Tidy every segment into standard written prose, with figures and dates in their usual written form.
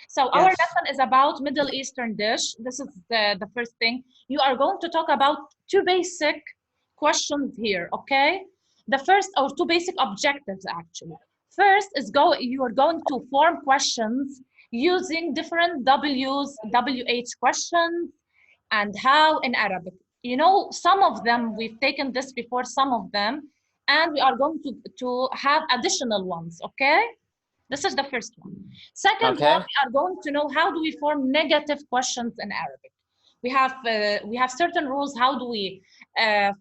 So our lesson is about Middle Eastern dish. This is the first thing. You are going to talk about two basic questions here, okay? The first, or two basic objectives actually. First is you are going to form questions using different W's, WH questions, and how in Arabic. You know, some of them, we've taken this before, some of them, and we are going to have additional ones, okay? This is the first one. Second one, we are going to know how do we form negative questions in Arabic. We have certain rules. How do we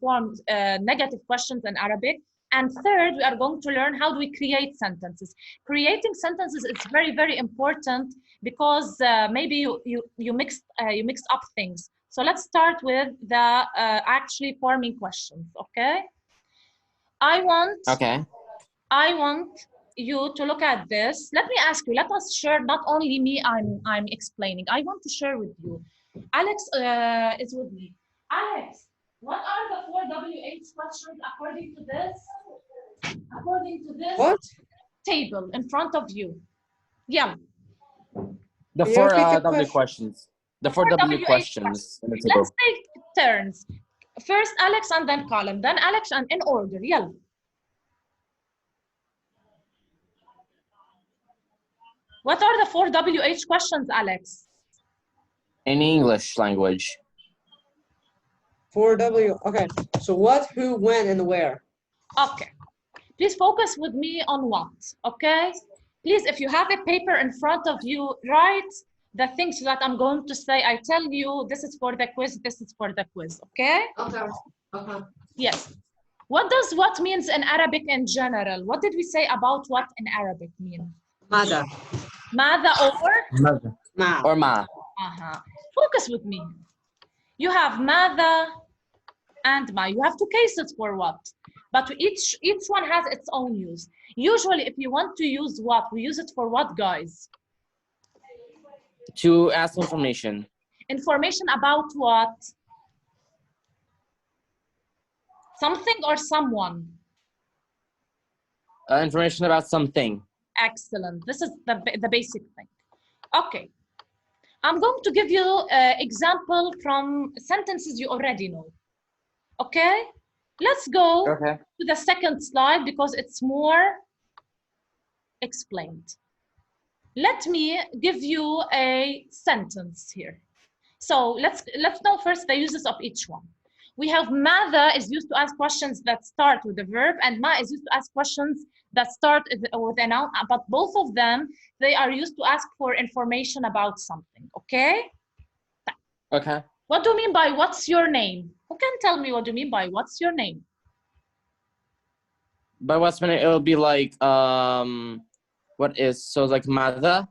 form negative questions in Arabic? And third, we are going to learn how do we create sentences. Creating sentences is very, very important because maybe you mixed up things. So let's start with the actually forming questions. Okay. I want you to look at this. Let me ask you, let us share, not only me, I'm explaining. I want to share with you. Alex is with me. Alex, what are the 4 WH questions according to this table in front of you? Yeah. The 4 W questions. The 4 W questions. Let's take turns. First Alex and then Colin. Then Alex and in order. Yeah. What are the 4 WH questions, Alex? In English language. 4 W. Okay. So what, who, when, and where. Okay. Please focus with me on what. Okay. Please, if you have a paper in front of you, write the things that I'm going to say. I tell you, this is for the quiz. This is for the quiz. Okay. Okay. Okay. Yes. What does what means in Arabic in general? What did we say about what in Arabic mean? Mada. Mada or? Mada. Ma. Or ma. Focus with me. You have mada and ma. You have 2 cases for what, but each one has its own use. Usually, if you want to use what, we use it for what, guys? To ask information. Information about what? Something or someone? Information about something. Excellent. This is the basic thing. Okay. I'm going to give you an example from sentences you already know. Okay? Let's go to the second slide because it's more explained. Let me give you a sentence here. So let's know first the uses of each one. We have mada is used to ask questions that start with a verb, and ma is used to ask questions that start with a noun, but both of them, they are used to ask for information about something, okay? Okay. What do you mean by what's your name? Who can tell me what do you mean by what's your name? By what's my name, it'll be like, what is, so like mada?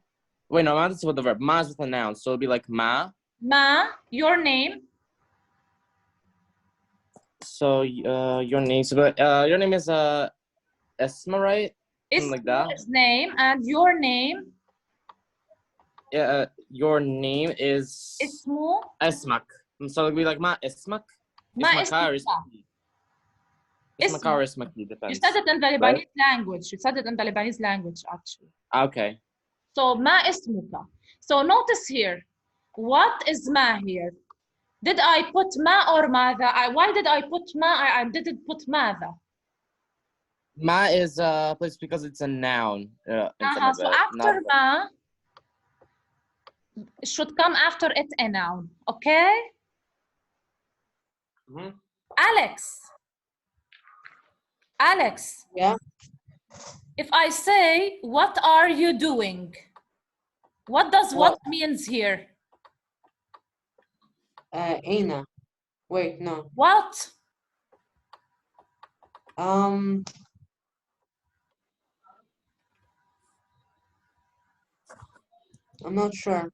Wait, no, mada is with the verb. Ma is with a noun, so it'll be like ma. Ma, your name. So your name, so your name is Esma, right? Something like that. His name, and your name. Yeah, your name is Ismu. Esmak. So it'll be like ma Esmak. Ma Ismaka or Ismaki. Ismaka or Ismaki, depends. You said it in the Lebanese language. You said it in the Lebanese language, actually. Okay. So ma ismuka. So notice here, what is ma here? Did I put ma or mada? Why did I put ma? I didn't put mada. Ma is place because it's a noun. So after ma, should come after it a noun. Okay? Alex. Yeah. If I say, what are you doing? What does what means here? Aina. Wait, no. What? I'm not sure.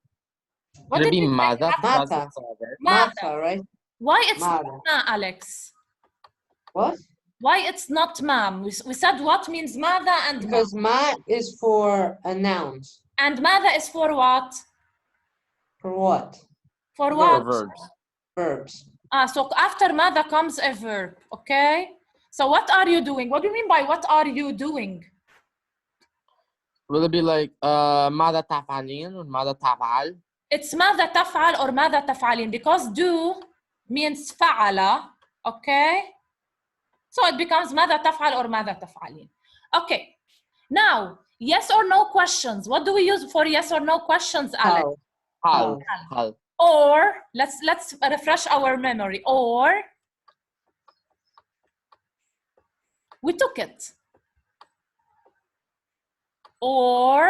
What did it be mada? Mata. Mata, right? Why it's not ma, Alex? What? Why it's not ma? We said what means mada and because ma is for a noun. And mada is for what? For what? For what? Verbs. Verbs. So after mada comes a verb, okay? So what are you doing? What do you mean by what are you doing? Will it be like ماذا تفعلين or ماذا تفعل? It's ماذا تفعل or ماذا تفعلين because do means فعل, okay? So it becomes ماذا تفعل or ماذا تفعلين. Okay. Now, yes or no questions. What do we use for yes or no questions, Alex? How? هل. Or let's refresh our memory. Or we took it. Or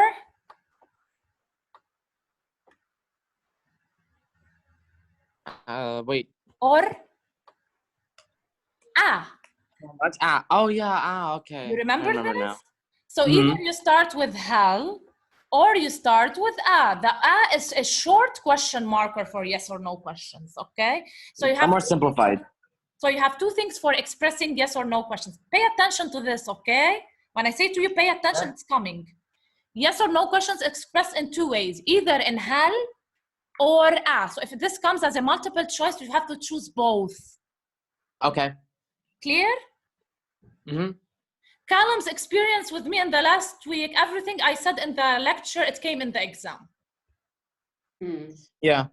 Wait. or What's oh yeah, okay. You remember I remember this? now. So either you start with hal or you start with a. The a is a short question marker for yes or no questions, okay? So you have more simplified. So you have two things for expressing yes or no questions. Pay attention to this, okay? When I say to you, pay attention, it's coming. Yes or no questions expressed in two ways, either in hal or a. So if this comes as a multiple choice, you have to choose both. Okay. Clear? Mm-hmm. Callum's experience with me in the last week, everything I said in the lecture, it came in the exam. Yeah.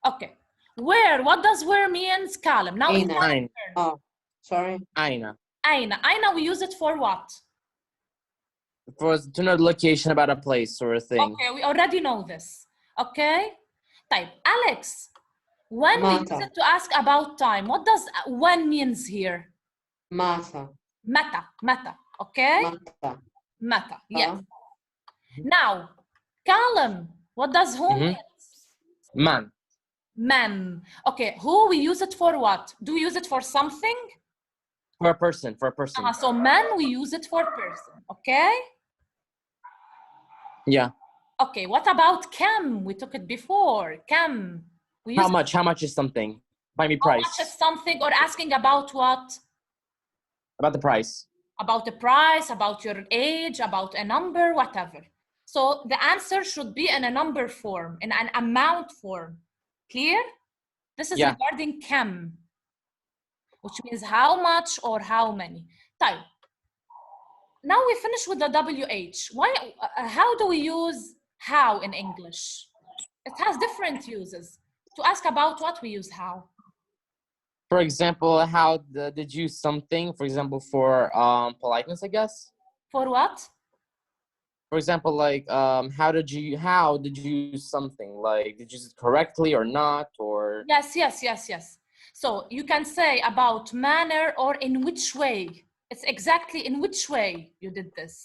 Okay. Where? What does where means, Callum? Now it's my Aina. turn. Oh, sorry. Aina. Aina. Aina, we use it for what? For to know the location about a place or a thing. Okay, we already know this. Okay? Type. Alex, when we use Mata. it to ask about time, what does when means here? Mata. Mata. Mata. Okay? Mata. Mata. Yes. Now, Callum, what does who means? Man. Man. Okay, who we use it for what? Do we use it for something? For a person. For a person. So man, we use it for person. Okay? Yeah. Okay, what about kam? We took it before. Kam. We use How much? How much is something? Buy me price. How much is something or asking about what? About the price. About the price, about your age, about a number, whatever. So the answer should be in a number form, in an amount form. Clear? This is regarding kam, which means how much or how many. Type. Now we finish with the WH. Why? How do we use how in English? It has different uses. To ask about what, we use how. For example, how did you use something? For example, for politeness, I guess. For what? For example, like how did you use something? Like did you use it correctly or not? Or Yes. So you can say about manner or in which way. It's exactly in which way you did this.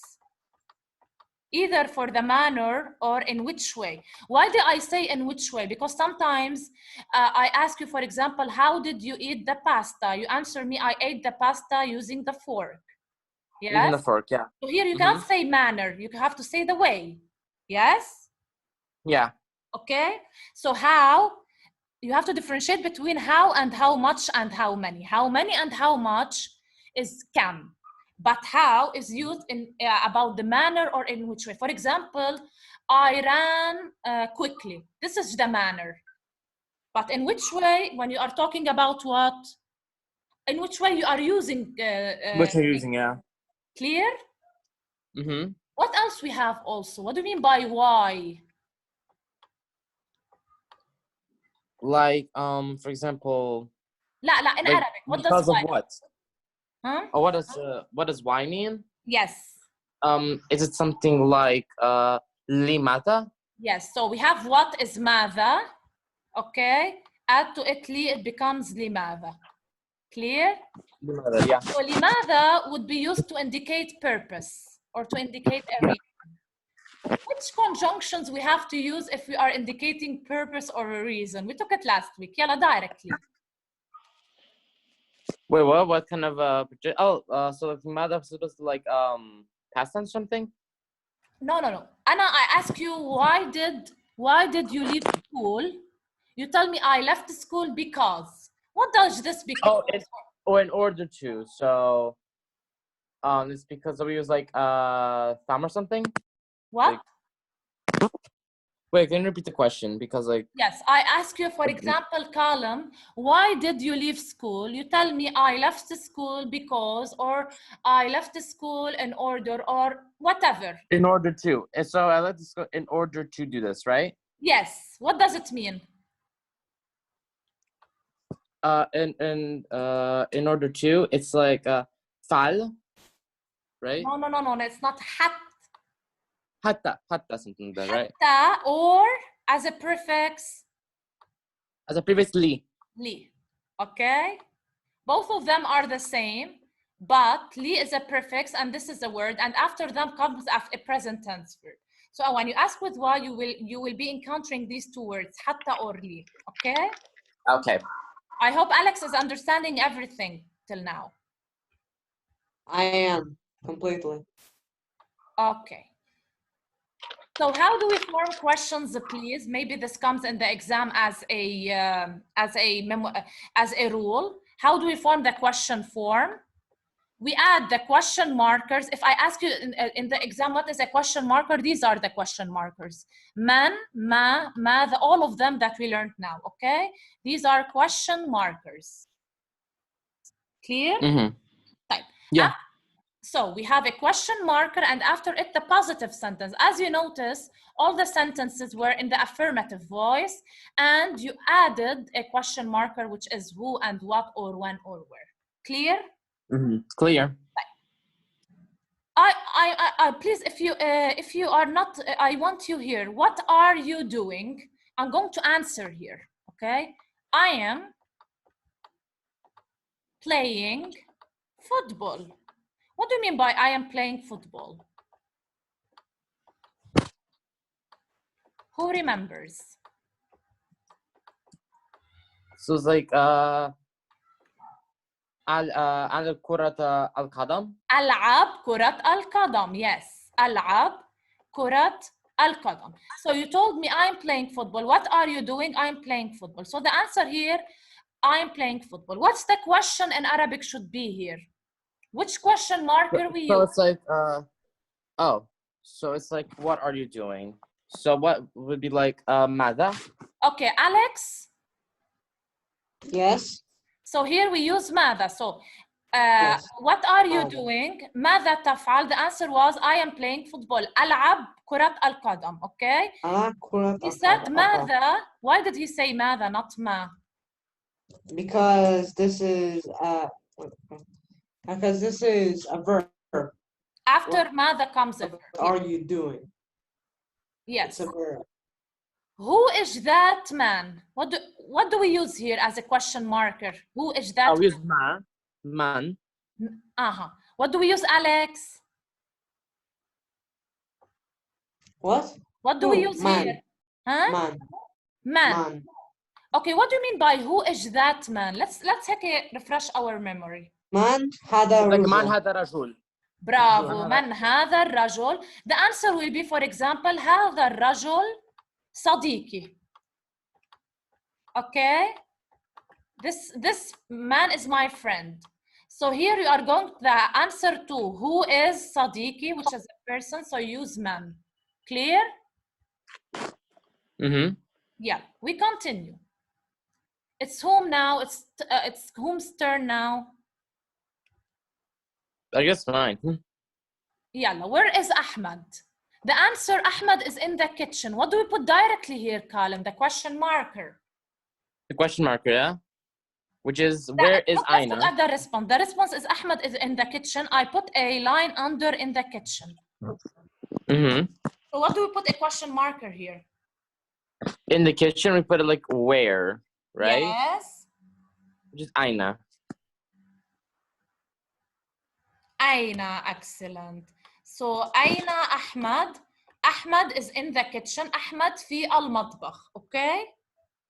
Either for the manner or in which way. Why did I say in which way? Because sometimes I ask you, for example, how did you eat the pasta? You answer me, I ate the pasta using the fork. Yes? Using the fork, yeah. So here you cannot say manner. You have to say the way. Yes? Yeah. Okay? So how, you have to differentiate between how and how much and how many. How many and how much is kam. But how is used in about the manner or in which way. For example, I ran quickly. This is the manner. But in which way, when you are talking about what? In which way you are using? Which you're using, yeah. Clear? Mm-hmm. What else we have also? What do you mean by why? Like for example. لا in like, Arabic. What because does why? of what? Huh? Oh, what does why mean? Yes. Is it something like limata? Yes. So we have what is ماذا. Okay. Add to it li, it becomes لماذا. Clear? Limata, yeah. So لماذا would be used to indicate purpose or to indicate a reason. Which conjunctions we have to use if we are indicating purpose or a reason? We took it last week. Yalla, directly. Wait, what? What kind of so like limata is supposed to like past tense something? No. Anna, I ask you, why did you leave school? You tell me I left school because. What does this become? In order to. So it's because we use like thumb or something. What? Like, Wait, can you repeat the question? Because like, Yes, I ask you, for example, column, why did you leave school? You tell me I left the school because, or I left the school in order, or whatever. in order to. And so I let this go in order to do this, right? Yes, what does it mean? In order to, it's like fal, right? No, it's not Hatta something like that, right? hatta, or as a prefix, As a previously. li. Okay? Both of them are the same, but li is a prefix and this is a word, and after them comes a present tense verb. So when you ask with why, you will be encountering these two words, hatta or li. Okay? Okay. I hope Alex is understanding everything till now. I am completely. Okay. So how do we form questions, please? Maybe this comes in the exam as a rule. How do we form the question form? We add the question markers. If I ask you in the exam, what is a question marker? These are the question markers. Man, ma, ماذا, all of them that we learned now, okay? These are question markers. Clear? Mm-hmm. Type. Yeah. So we have a question marker and after it, the positive sentence. As you notice, all the sentences were in the affirmative voice and you added a question marker, which is who and what or when or where. Clear? Mm-hmm. Clear. I please, if you are not, I want you here. What are you doing? I'm going to answer here, okay? I am playing football. What do you mean by I am playing football? Who remembers? So it's like على كرة القدم. ألعب كرة القدم. Yes. ألعب كرة القدم. So you told me I'm playing football. What are you doing? I'm playing football. So the answer here, I'm playing football. What's the question in Arabic should be here? Which question marker we So use? it's like oh, so it's like what are you doing? So what would be like ماذا? Okay, Alex. Yes. So here we use ماذا. So Yes. what are you ماذا. doing? ماذا تفعل? The answer was I am playing football. ألعب كرة القدم. Okay. كرة He said القدم. ماذا. Why did he say ماذا, not ما? Because this is a verb. After ماذا comes a verb. What are you doing? Yes. It's a verb. Who is that man? What do we use here as a question marker? Who is that? Oh, we use man. What do we use, Alex? What? What do we use man. here? Huh? Man. Man. Okay, what do you mean by who is that man? Let's refresh our memory. Man هذا Like رجل. man هذا رجل. Bravo. من هذا الرجل. The answer will be, for example, هذا الرجل صديقي. Okay? This man is my friend. So here you are going the answer to who is صديقي, which is a person, so use man. Clear? Mm-hmm. Yeah, we continue. It's whom now? It's whom's turn now? I guess mine. Yalla, where is Ahmad? The answer, Ahmad is in the kitchen. What do we put directly here, column? The question marker. The question marker, yeah? Which is, where is Aina? Look at the response. The response is Ahmad is in the kitchen. I put a line under in the kitchen. Mm-hmm. So what do we put a question marker here? In the kitchen, we put it like where, right? Yes. Which is Aina. Aina, excellent. So Aina Ahmad. Ahmad is in the kitchen. Ahmad في المطبخ. Okay?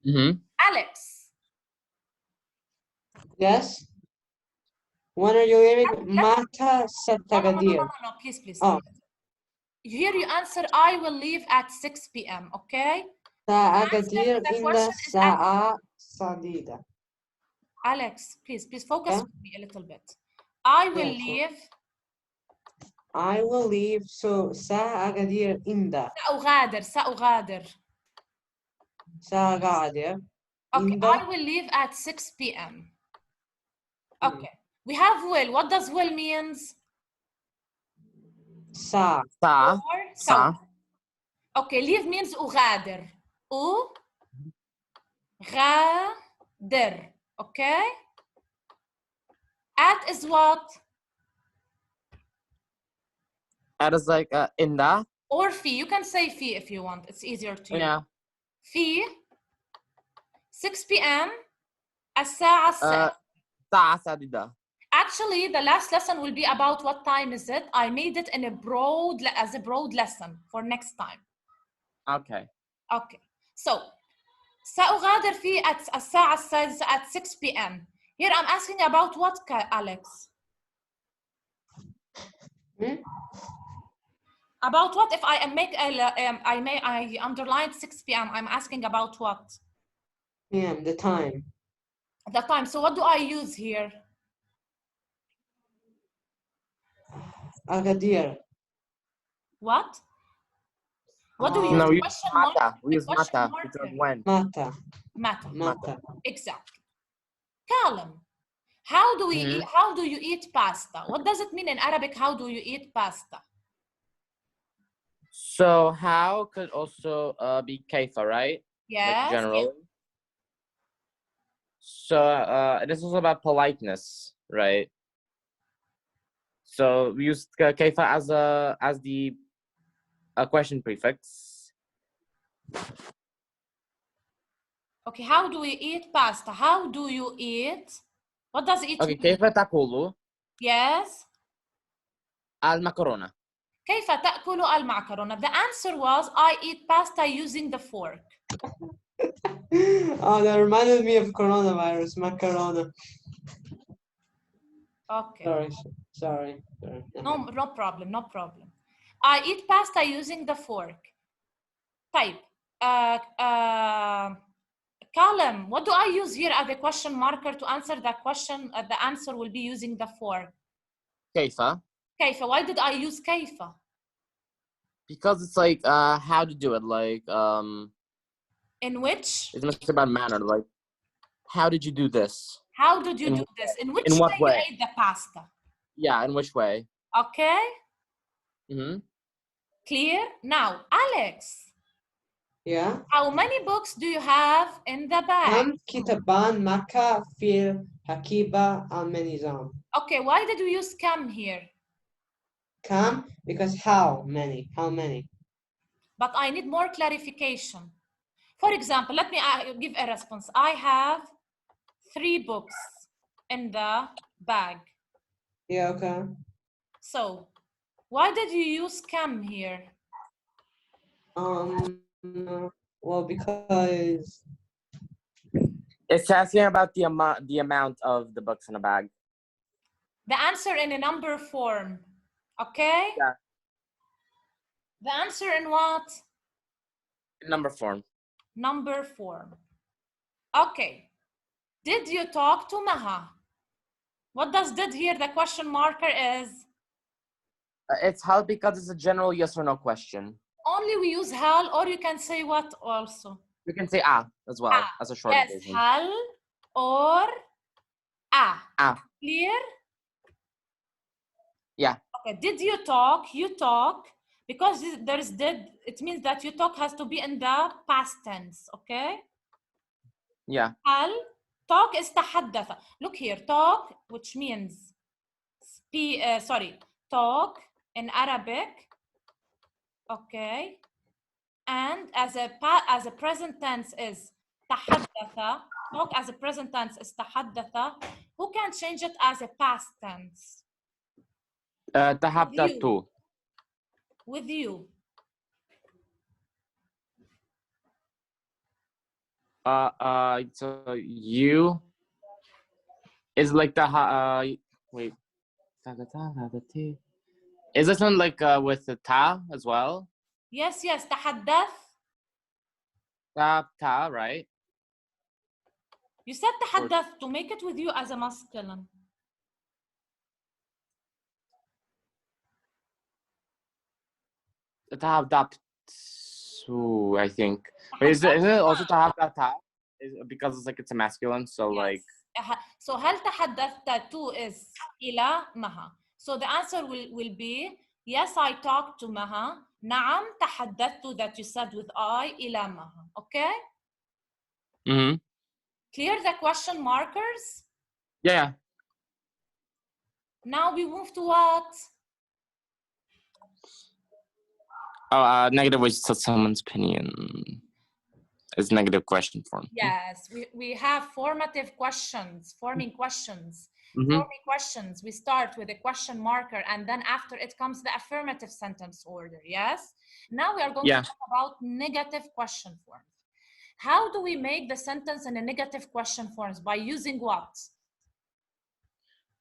Mm-hmm. Alex. Yes. When are you leaving? متى ستغادر? No, please. Oh. Here you answer, I will leave at 6 p.m. Okay? سأغادر إن الساعة الصديدة. Alex, please focus with me a little bit. I will leave. I will leave. So سأغادر إن. سأغادر. ساعة قاعدة. Okay, In I the will leave at 6 p.m. Okay, we have will. What does will means? ساعة. ساعة. Or ساعة. so. Okay, leave means أغادر. أغادر. Okay? At is what? That is like in the. Or fee. You can say fee if you want. It's easier to use. Yeah. Fee 6 p.m. الساعة السادسة. ساعة سادسة. Actually, the last lesson will be about what time is it. I made it in a broad lesson for next time. Okay. Okay. So, سأغادر في الساعة السادسة at 6 p.m. Here I'm asking about what, Alex? About what? If I make I underlined 6 p.m. I'm asking about what? PM, the time. The time. So what do I use here? أغادير. What? What do we use? No, we use Question mark? mata. We use Question mata. marker. Because when. متى. Mata. متى. Exactly. Callum, how do we eat? How do you eat pasta? What does it mean in Arabic? How do you eat pasta? So how could also be kaifa, right? Yes. Like generally. So it is also about politeness, right? So we use kaifa as the question prefix. Okay, how do we eat pasta? How do you eat? What does it Okay, mean? كيف تأكل Yes. المكرونة? كيف تأكل المعكرونة? The answer was I eat pasta using the fork. Oh, that reminded me of coronavirus, macarona. Okay. Sorry. No problem, no problem. I eat pasta using the fork. Type. Callum, what do I use here as a question marker to answer that question? The answer will be using the fork. كيف? كيف. Why did I use كيف? Because it's like how to do it, like In which? it's much about manner, like how did you do this? How did you do this? In which what way way? you ate the pasta? Yeah, in which way? Okay. Clear? Now, Alex. Yeah. How many books do you have in the bag? كم كتابان معك في الحقيبة النظام? Okay, why did we use كم here? كم because how many? How many? But I need more clarification. For example, let me give a response. I have 3 books in the bag. Yeah, okay. So, why did you use كم here? Well, because It's asking about the amount of the books in the bag. The answer in a number form. Okay? Yeah. The answer in what? Number form. Number form. Okay. Did you talk to Maha? What does did here? The question marker is? It's how because it's a general yes or no question. Only we use hal, or you can say what also? You can say as well as a short version. Yes, hal or Clear? Yeah. Okay, did you talk? You talk. Because there's did, it means that you talk has to be in the past tense, okay? Yeah. هل talk is تحدث. Look here, talk, which means talk in Arabic, okay? And as a present tense is تحدث. Talk as a present tense is تحدث. Who can change it as a past tense? تحدثت. With you. So you is like the wait. Is this one like with the ta as well? Yes, تحدث. Ta, right? You said تحدث to make it with you as a masculine. تحدثت. Su, I think. But is it also to have that tag? Because it's like it's a masculine, so like. So هل تحدثت to is إلى مها. So the answer will be yes, I talked to Maha. نعم تحدثت that you said with I إلى مها. Okay? Mm-hmm. Clear the question markers? Yeah. Now we move to what? Oh, negative ways to tell someone's opinion is negative question form. Yes, we have formative questions, forming questions. Mm-hmm. Forming questions, we start with a question marker and then after it comes the affirmative sentence order, yes? Now we are going to talk about negative question forms. How do we make the sentence in a negative question forms? By using what?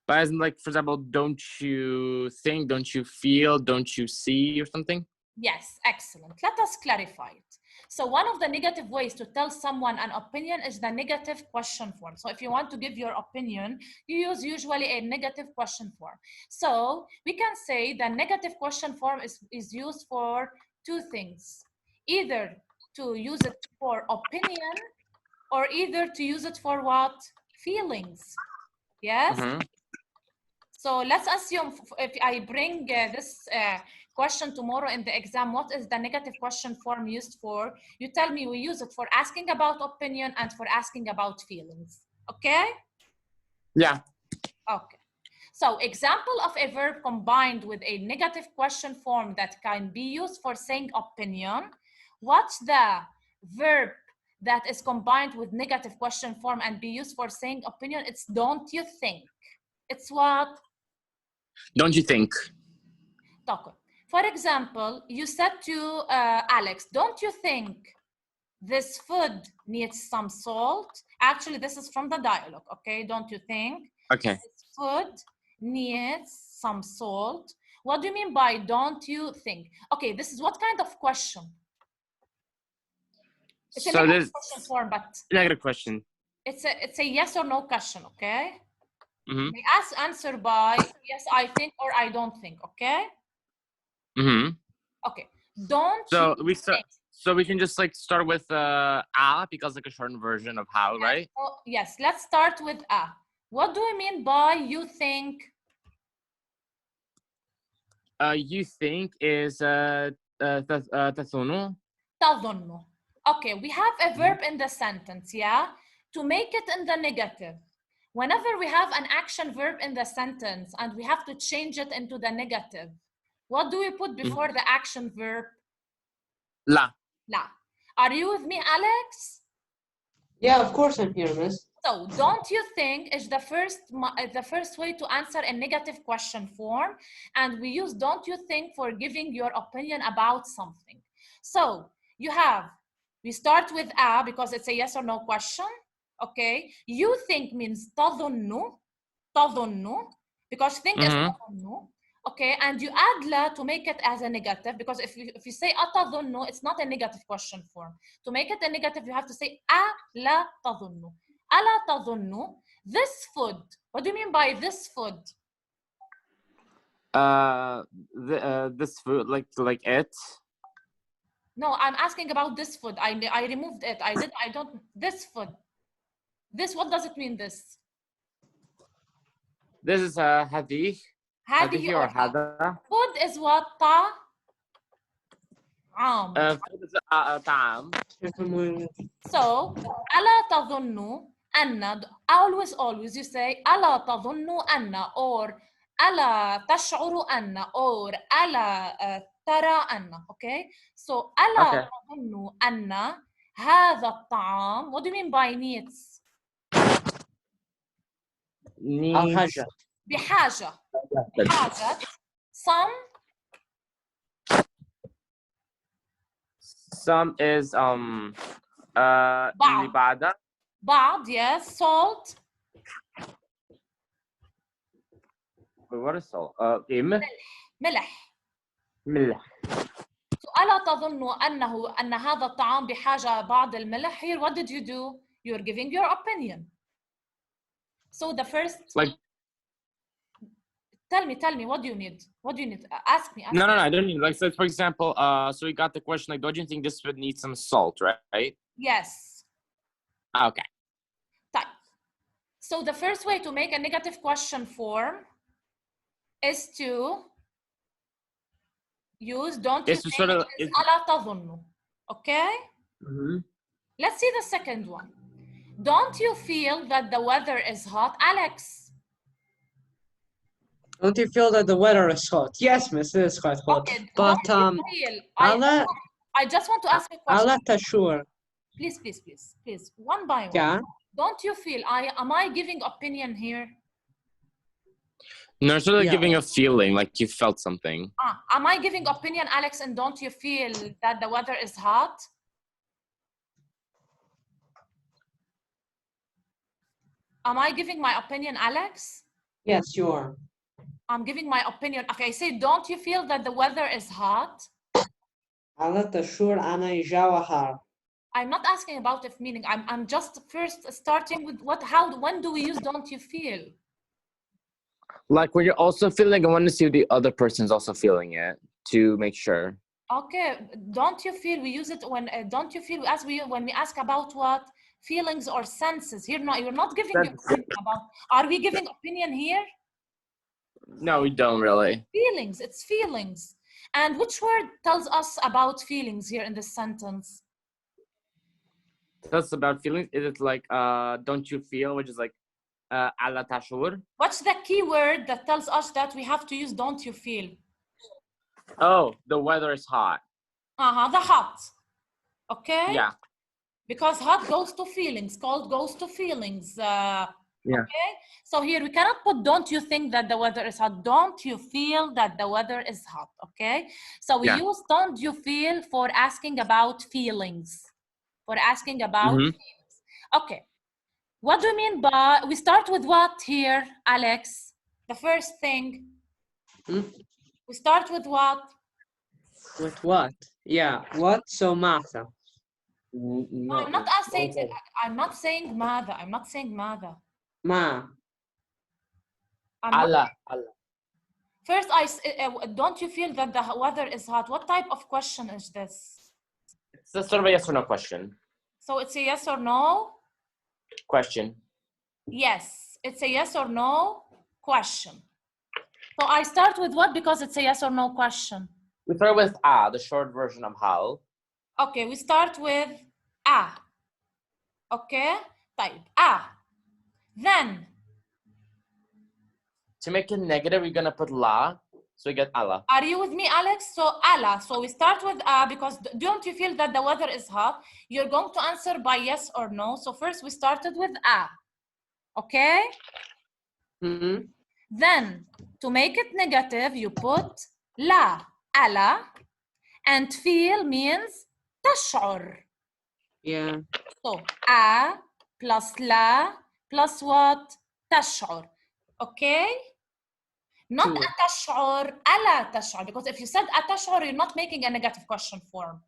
But as in, like, for example, don't you think, don't you feel, don't you see, or something? Yes, excellent. Let us clarify it. So one of the negative ways to tell someone an opinion is the negative question form. So if you want to give your opinion, you use usually a negative question form. So we can say the negative question form is used for two things. Either to use it for opinion or either to use it for what? Feelings. Yes? Mm-hmm. So let's assume if I bring this question tomorrow in the exam, what is the negative question form used for? You tell me we use it for asking about opinion and for asking about feelings. Okay? Yeah. Okay. So example of a verb combined with a negative question form that can be used for saying opinion. What's the verb that is combined with negative question form and be used for saying opinion? It's don't you think. It's what? Don't you think? For example, you said to Alex, don't you think this food needs some salt? Actually, this is from the dialogue, okay? Don't you think? Okay. This food needs some salt. What do you mean by don't you think? Okay, this is what kind of question? It's a negative question form, but negative question. It's a yes or no question, okay? Mm-hmm. We answer by yes, I think, or I don't think, okay? Mm-hmm. Okay. Don't so you we think? So we can just like start with because like a shortened version of how, right? Oh, yes, let's start with a. What do we mean by you think? You think is تظن. تظن. Okay, we have a verb in the sentence, yeah? To make it in the negative. Whenever we have an action verb in the sentence and we have to change it into the negative, what do we put before the action verb? لا. لا. Are you with me, Alex? Yeah, of course I'm here, miss. So, don't you think is the first way to answer a negative question form, and we use don't you think for giving your opinion about something. So, we start with a because it's a yes or no question. Okay, you think means تظن because think is تظن. Okay, and you add la to make it as a negative because if you say أتظن, it's not a negative question form. To make it a negative, you have to say ألا تظن. ألا تظن this food. What do you mean by this food? This food, like it. No, I'm asking about this food. I removed it. I don't. This food. This. What does it mean? This. This is هذه. هذه or هذا. Food is what? طعام. Food is طعام. So ألا تظن أن, always you say ألا تظن أن or ألا تشعر أن or ألا ترى أن. Okay, so ألا تظن أن هذا الطعام. What do you mean by needs? حاجة. بحاجة some is بعض yes. Salt. What is salt? ملح. ألا تظن أن هذا الطعام بحاجة بعض الملح? Here, what did you do? You're giving your opinion. So the first Tell me, what do you need? What do you need? Ask me. No, I don't need. Like, so for example, so we got the question like, don't you think this would need some salt, right? Yes. Okay. Type. So the first way to make a negative question form is to use don't you It's think sort of. is ألا تظن. Okay? Mm-hmm. Let's see the second one. Don't you feel that the weather is hot, Alex? Don't you feel that the weather is hot? Yes, miss, it is quite hot. Okay, But don't you feel, على I just want to ask a question. على تشعر. Please, one by one. Yeah. Don't you feel, am I giving opinion here? No, sort of Yeah. giving a feeling like you felt something. Am I giving opinion, Alex, and don't you feel that the weather is hot? Am I giving my opinion, Alex? Yes, you are. I'm giving my opinion. Okay, I say, don't you feel that the weather is hot? على تشعر أنا الجو حار. I'm not asking about if meaning. I'm just first starting with when do we use don't you feel? Like when you're also feeling, I want to see if the other person's also feeling it to make sure. Okay, don't you feel, we use it when, don't you feel, when we ask about what? Feelings or senses. Here, you're not giving your opinion about, are we giving opinion here? No, we don't really. Feelings, it's feelings. And which word tells us about feelings here in this sentence? That's about feelings. Is it like don't you feel, which is like على تشعر? What's the key word that tells us that we have to use don't you feel? Oh, the weather is hot. The hot. Okay? Yeah. Because hot goes to feelings, cold goes to feelings. Yeah. Okay? So here we cannot put don't you think that the weather is hot? Don't you feel that the weather is hot? Okay? So we use don't you feel for asking about feelings. For asking about feelings. Okay. What do you mean by, we start with what here, Alex? The first thing. We start with what? With what? Yeah, what? So ماذا? No, I'm not saying ماذا. I'm not saying ماذا. ما. Allah. First, don't you feel that the weather is hot? What type of question is this? It's a sort of a yes or no question. So it's a yes or no? Question. Yes, it's a yes or no question. So I start with what because it's a yes or no question? We start with the short version of hal. Okay, we start with Okay, طيب Then. To make it negative, we're gonna put la, so we get Allah. Are you with me, Alex? So Allah. So we start with because don't you feel that the weather is hot? You're going to answer by yes or no. So first we started with Okay? Then to make it negative, you put la, ala, and feel means تشعر. Yeah. So plus la plus what? تشعر. Okay? Not أتشعر, ألا تشعر, because if you said أتشعر, you're not making a negative question form.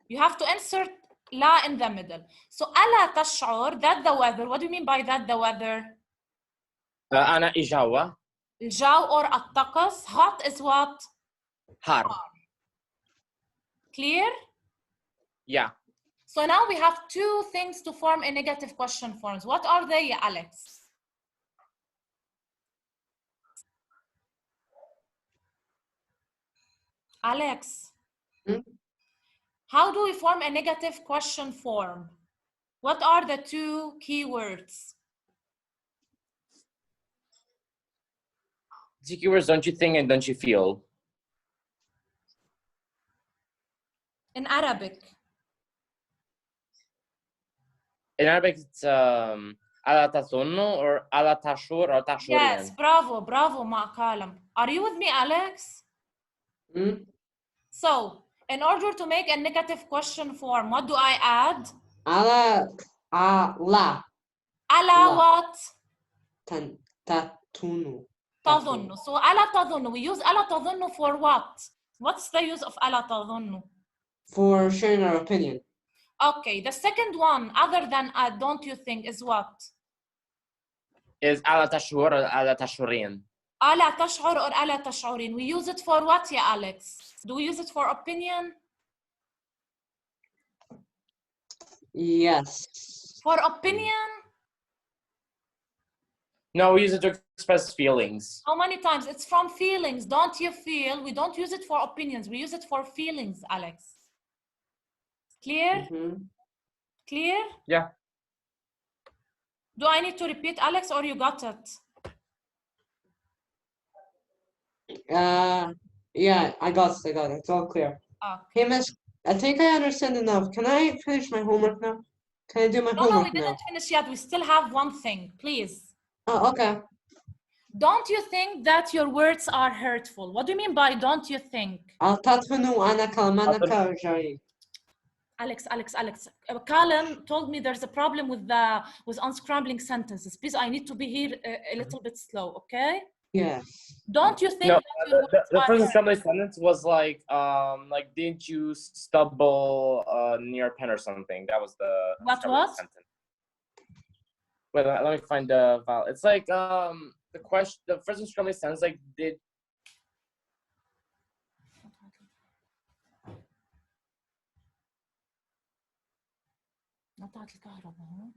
You have to insert la in the middle. So ألا تشعر, that the weather. What do you mean by that the weather? أنا الجو. الجو or الطقس. Hot is what? حار. Clear? Yeah. So now we have two things to form a negative question forms. What are they, Alex? Alex, how do we form a negative question form? What are the two keywords? The keywords don't you think and don't you feel? In Arabic. In Arabic, it's ألا تظن or ألا تشعر or تشعرين. Yes, bravo, Ma'akalam. Are you with me, Alex? So, in order to make a negative question form, what do I add? على لا. Ala what? تظن. تظن. So, ala تظن. We use ala تظن for what? What's the use of ala تظن? For sharing our opinion. Okay, the second one, other than don't you think, is what? is ألا تشعر or ألا تشعرين. ألا تشعر or ألا تشعرين. We use it for what, يا Alex? Do we use it for opinion? Yes. For opinion? No, we use it to express feelings. How many times? It's from feelings. Don't you feel? We don't use it for opinions. We use it for feelings, Alex. Clear? Clear? Yeah. Do I need to repeat, Alex, or you got it? Yeah, I got it. It's all clear. Okay. Hey, Miss, I think I understand enough. Can I finish my homework now? Can I do my No, homework we now? didn't finish yet. We still have one thing, please. Oh, okay. Don't you think that your words are hurtful? What do you mean by don't you think? تظن أنا كلامك جيد. Alex. Callum told me there's a problem with unscrambling sentences. Please, I need to be here a little bit slow, okay? Yes. Don't you think No, that your words the are first hurtful? assembly sentence was like didn't you stumble near a pen or something? That was the What assembly was? sentence. Wait, let me find the file. It's like the question, the first assembly sentence like did. قطعت الكهرباء.